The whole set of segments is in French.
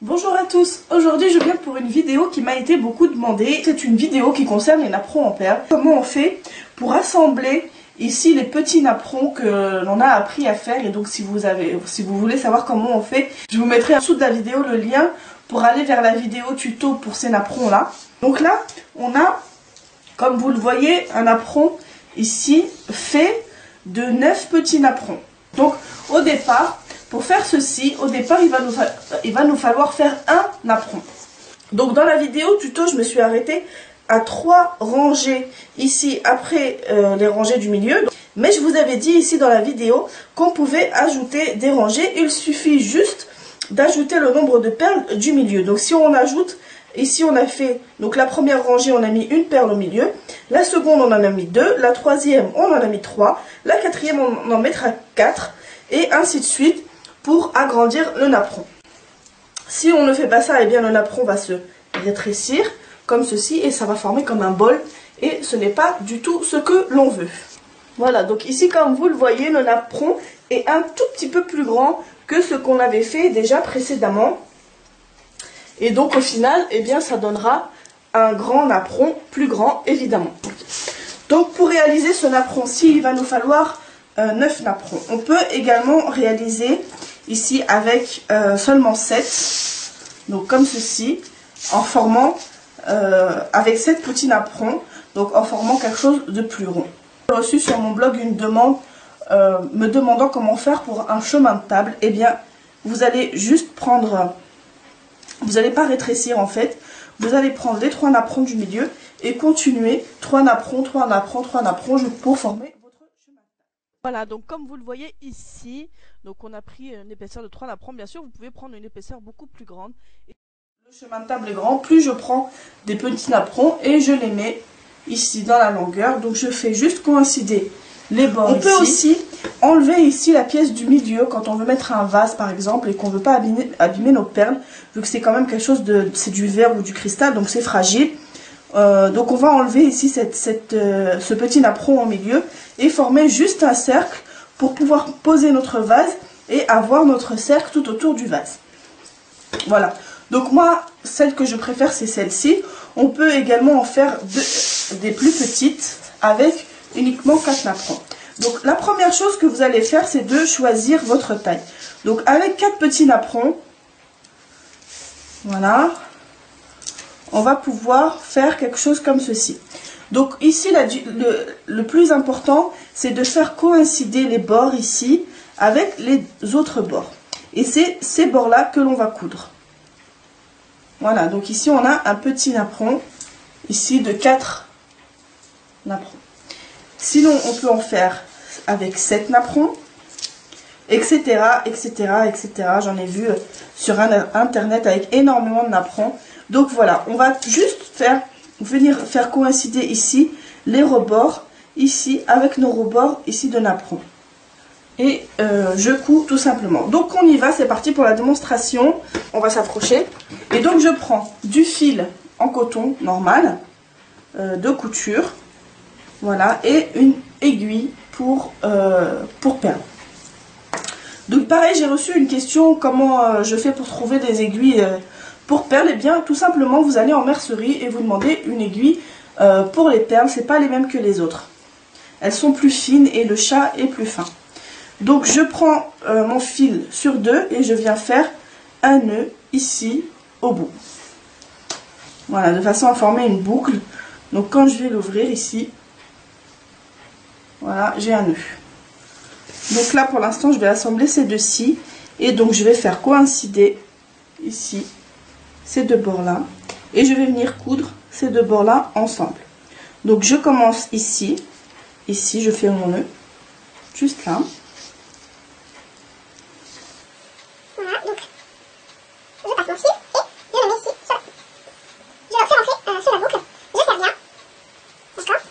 Bonjour à tous, aujourd'hui je viens pour une vidéo qui m'a été beaucoup demandée. C'est une vidéo qui concerne les napperons en perles. Comment on fait pour assembler ici les petits napperons que l'on a appris à faire. Et donc si vous voulez savoir comment on fait, je vous mettrai en dessous de la vidéo le lien pour aller vers la vidéo tuto pour ces napperons là. Donc là on a, comme vous le voyez, un napperon ici fait de 9 petits napperons. Donc au départ, pour faire ceci, au départ, il va nous falloir faire un napperon. Donc dans la vidéo tuto, je me suis arrêtée à 3 rangées ici après les rangées du milieu. Mais je vous avais dit ici dans la vidéo qu'on pouvait ajouter des rangées. Il suffit juste d'ajouter le nombre de perles du milieu. Donc si on ajoute, ici on a fait, donc la première rangée on a mis une perle au milieu, la seconde on en a mis 2, la troisième on en a mis 3, la quatrième on en mettra 4 et ainsi de suite pour agrandir le napperon. Si on ne fait pas ça, eh bien le napperon va se rétrécir comme ceci et ça va former comme un bol et ce n'est pas du tout ce que l'on veut. Voilà, donc ici comme vous le voyez, le napperon est un tout petit peu plus grand que ce qu'on avait fait déjà précédemment. Et donc au final, eh bien ça donnera un grand napperon, plus grand évidemment. Donc pour réaliser ce napperon-ci, il va nous falloir 9 napperons. On peut également réaliser ici avec seulement 7, donc comme ceci, en formant avec 7 petits napperons, donc en formant quelque chose de plus rond. J'ai reçu sur mon blog une demande me demandant comment faire pour un chemin de table. Eh bien, vous allez juste prendre, vous n'allez pas rétrécir en fait, vous allez prendre les 3 napperons du milieu et continuer 3 napperons, 3 napperons, 3 napperons pour former votre chemin de table. Voilà, donc comme vous le voyez ici, donc on a pris une épaisseur de 3 napperons. Bien sûr, vous pouvez prendre une épaisseur beaucoup plus grande. Et le chemin de table est grand, plus je prends des petits napperons et je les mets ici dans la longueur. Donc je fais juste coïncider les bords ici. On peut aussi enlever ici la pièce du milieu quand on veut mettre un vase par exemple et qu'on ne veut pas abîmer nos perles, vu que c'est quand même quelque chose de, c'est du verre ou du cristal, donc c'est fragile. Donc on va enlever ici ce petit napperon au milieu et former juste un cercle pour pouvoir poser notre vase et avoir notre cercle tout autour du vase. Voilà, donc moi celle que je préfère c'est celle-ci. On peut également en faire des plus petites avec uniquement 4 napperons. Donc la première chose que vous allez faire c'est de choisir votre taille. Donc avec 4 petits napperons, voilà, on va pouvoir faire quelque chose comme ceci. Donc ici, le plus important, c'est de faire coïncider les bords ici avec les autres bords. Et c'est ces bords-là que l'on va coudre. Voilà, donc ici on a un petit napperon, ici de 4 napperons. Sinon, on peut en faire avec 7 napperons, etc., etc., etc. J'en ai vu sur internet avec énormément de napperons. Donc voilà, on va juste venir faire coïncider ici les rebords ici avec nos rebords ici de napperon. Et je couds tout simplement. Donc on y va, c'est parti pour la démonstration. On va s'approcher. Et donc je prends du fil en coton normal de couture. Voilà, et une aiguille pour perles. Donc pareil, j'ai reçu une question, comment je fais pour trouver des aiguilles pour perles. Eh bien tout simplement vous allez en mercerie et vous demandez une aiguille pour les perles. C'est pas les mêmes que les autres. Elles sont plus fines et le chat est plus fin. Donc je prends mon fil sur 2 et je viens faire un nœud ici au bout. Voilà, de façon à former une boucle. Donc quand je vais l'ouvrir ici, voilà, j'ai un nœud. Donc là pour l'instant je vais assembler ces deux-ci et donc je vais faire coïncider ici ces deux bords là et je vais venir coudre ces deux bords là ensemble. Donc je commence ici, je fais mon nœud juste là. Voilà, donc je passe mon fil et je le mets ici sur la... Je le fais rentrer sur la boucle, je serre bien, d'accord.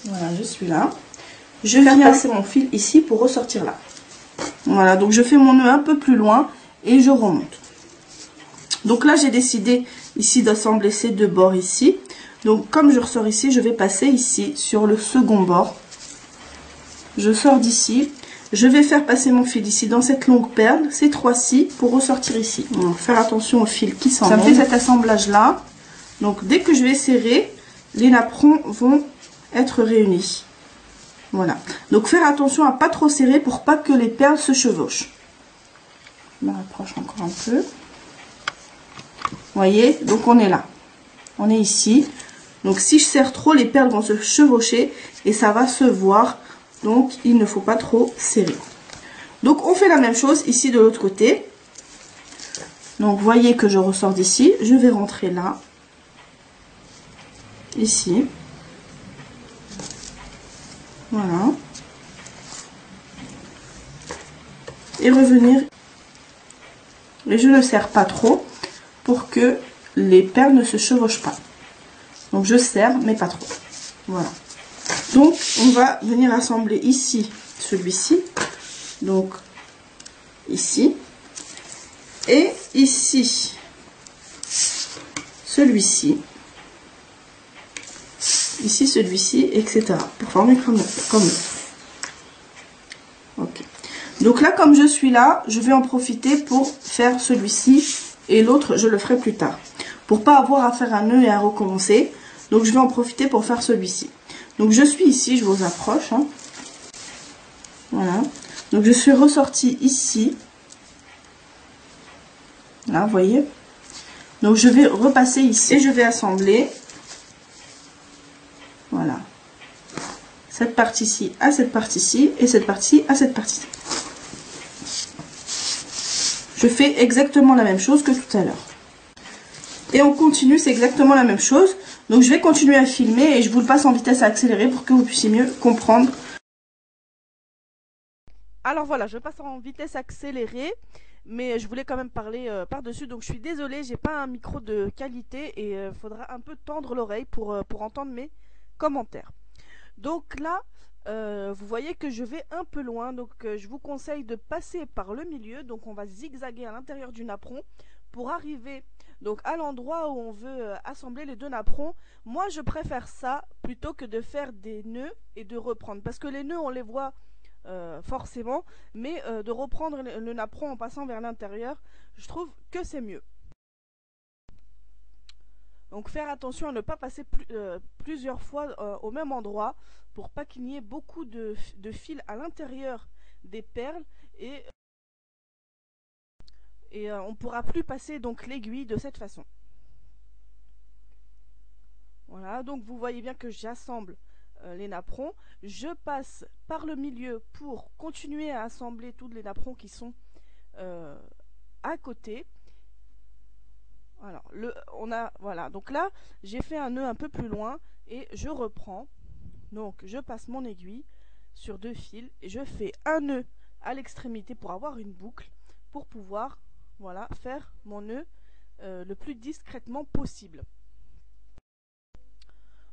Voilà, je suis là. Je viens passer mon fil ici pour ressortir là. Voilà, donc je fais mon nœud un peu plus loin et je remonte. Donc là, j'ai décidé ici d'assembler ces deux bords ici. Donc comme je ressors ici, je vais passer ici sur le second bord. Je sors d'ici, je vais faire passer mon fil ici dans cette longue perle, ces 3-ci, pour ressortir ici. Donc, faire attention au fil qui s'en va. Ça me fait cet assemblage là. Donc dès que je vais serrer, les napperons vont être réunis. Voilà. Donc faire attention à pas trop serrer pour pas que les perles se chevauchent. Je me rapproche encore un peu. Vous voyez, donc on est là. On est ici. Donc si je serre trop, les perles vont se chevaucher et ça va se voir. Donc il ne faut pas trop serrer. Donc on fait la même chose ici de l'autre côté. Donc vous voyez que je ressors d'ici. Je vais rentrer là. Ici. Voilà. Et revenir. Et je ne serre pas trop pour que les perles ne se chevauchent pas. Donc je serre mais pas trop. Voilà. Donc on va venir assembler ici celui-ci. Donc ici. Et ici celui-ci. Ici celui-ci, etc. Pour former comme ok. Donc là, comme je suis là, je vais en profiter pour faire celui-ci et l'autre, je le ferai plus tard. Pour pas avoir à faire un nœud et à recommencer. Donc je vais en profiter pour faire celui-ci. Donc je suis ici, je vous approche. Hein. Voilà. Donc je suis ressortie ici. Là, vous voyez. Donc je vais repasser ici et je vais assembler. Voilà. Cette partie-ci à cette partie-ci et cette partie à cette partie-ci. Je fais exactement la même chose que tout à l'heure. Et on continue, c'est exactement la même chose. Donc je vais continuer à filmer et je vous le passe en vitesse accélérée pour que vous puissiez mieux comprendre. Alors voilà, je passe en vitesse accélérée, mais je voulais quand même parler par-dessus. Donc je suis désolée, j'ai pas un micro de qualité et il faudra un peu tendre l'oreille pour entendre mes commentaires. Donc là, vous voyez que je vais un peu loin, donc je vous conseille de passer par le milieu. Donc on va zigzaguer à l'intérieur du napperon pour arriver donc à l'endroit où on veut assembler les deux napperons. Moi je préfère ça plutôt que de faire des nœuds et de reprendre, parce que les nœuds on les voit forcément, mais de reprendre le napperon en passant vers l'intérieur, je trouve que c'est mieux. Donc faire attention à ne pas passer plusieurs fois au même endroit pour pas qu'il y ait beaucoup de fils à l'intérieur des perles et on ne pourra plus passer donc l'aiguille de cette façon. Voilà, donc vous voyez bien que j'assemble les napperons. Je passe par le milieu pour continuer à assembler tous les napperons qui sont à côté. Alors, voilà, donc là, j'ai fait un nœud un peu plus loin et je reprends. Donc, je passe mon aiguille sur deux fils et je fais un nœud à l'extrémité pour avoir une boucle, pour pouvoir, voilà, faire mon nœud le plus discrètement possible.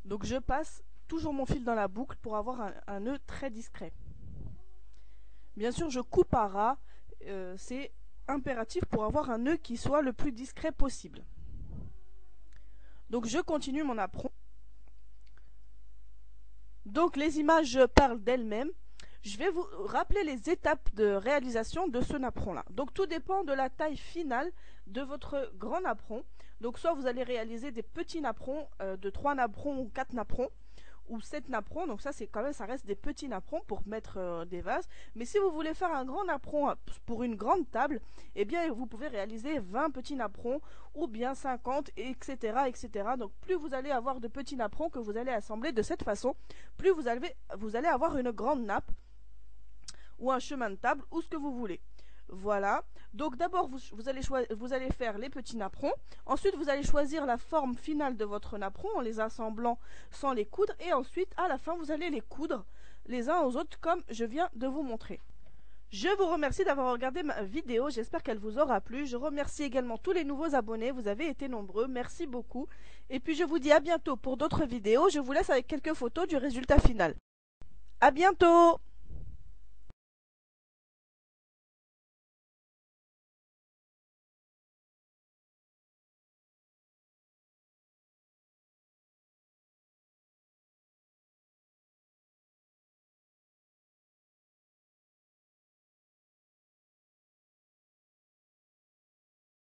Donc, je passe toujours mon fil dans la boucle pour avoir un nœud très discret. Bien sûr, je coupe à ras, c'est impératif pour avoir un nœud qui soit le plus discret possible. Donc je continue mon napperon. Donc les images parlent d'elles-mêmes. Je vais vous rappeler les étapes de réalisation de ce napperon là. Donc tout dépend de la taille finale de votre grand napperon. Donc soit vous allez réaliser des petits napperons de 3 napperons ou 4 napperons, ou 7 napperons, donc ça c'est quand même, ça reste des petits napperons pour mettre des vases. Mais si vous voulez faire un grand napperon pour une grande table, eh bien vous pouvez réaliser 20 petits napperons ou bien 50, etc., etc. Donc plus vous allez avoir de petits napperons que vous allez assembler de cette façon, plus vous allez avoir une grande nappe ou un chemin de table ou ce que vous voulez. Voilà, donc d'abord vous allez faire les petits napperons, ensuite vous allez choisir la forme finale de votre napperon en les assemblant sans les coudre, et ensuite à la fin vous allez les coudre les uns aux autres comme je viens de vous montrer. Je vous remercie d'avoir regardé ma vidéo, j'espère qu'elle vous aura plu. Je remercie également tous les nouveaux abonnés, vous avez été nombreux, merci beaucoup. Et puis je vous dis à bientôt pour d'autres vidéos, je vous laisse avec quelques photos du résultat final. À bientôt!